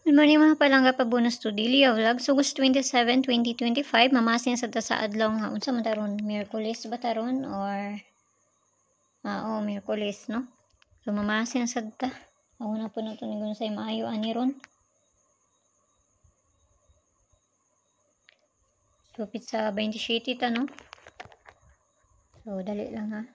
Good morning mga palangga, pabonus to daily vlog. So, August 27, 2025, mamasin sa ta sa adlaw nga unsa man taron, Miyerkules ba taron or Miyerkules, no? So, mamasin sa ta. Ako na po na to ni say maayo ani ron. So, pizza 27 ta, no? So, dali lang ha.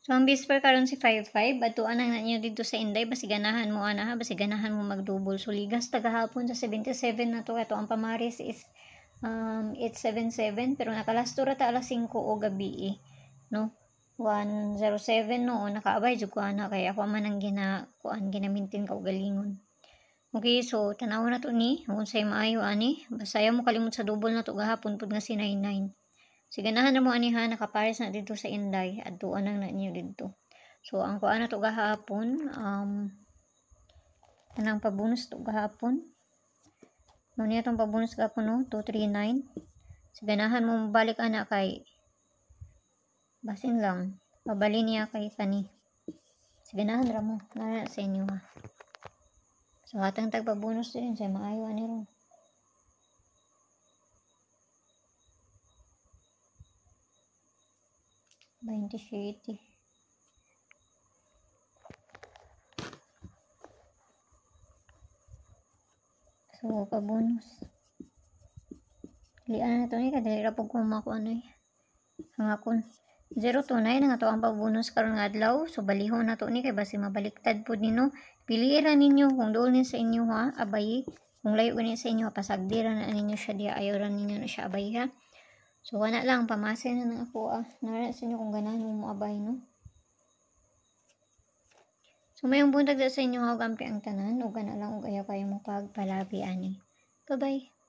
So, ang bisper karon si 55, batuan ang nanyo dito sa Inday, basiganahan mo ana ha, basiganahan mo magdouble. So, ligas tagahapon sa 77 na to, ito ang pamaris is 877, pero nakalastura ta alas 5 o gabi no? 107 no, nakaabay jud ko ana, kaya ako man ang ginamintin ka og galingon. Okay, so tanaw na to ni, unsay maayo ani, basaya mo kalimot sa double na to gahapon pud nga si 99. Siganahan na mo ani ha, nakapares na dito sa Inday, adtuan nang na niyo dito. So ang kuan na to gahapon, anang pabonus to gahapon. No niya tong pabonus gahapon no, 239. Siganahan mo balik ana kay basin lang, pabali niya kay kani. Siganahan ra mo na sa inyo ha. So hatang tagpabonus din sa maayo ani ron. $27. So, pabonus. Lian na ito ni, kadali ra po kumako ano hangakon. 029 nga to ang pabonus karon nga adlaw. So, balihon na to ni, kay basi mabaliktad po nino. Piliira ninyo kung doon ni sa inyo ha, abay. Kung layo ni sa inyo, pasagdira na ninyo siya diya, ayaw ra ninyo na siya abay ha. So, wala lang, pamasin na ng ako Nara sa inyo kung ganahan mo abay, no? So, mayong buntag sa inyo, gampi ang tanan, o gana lang, o ayaw kayo mo pagpalabi, ani. Bye-bye.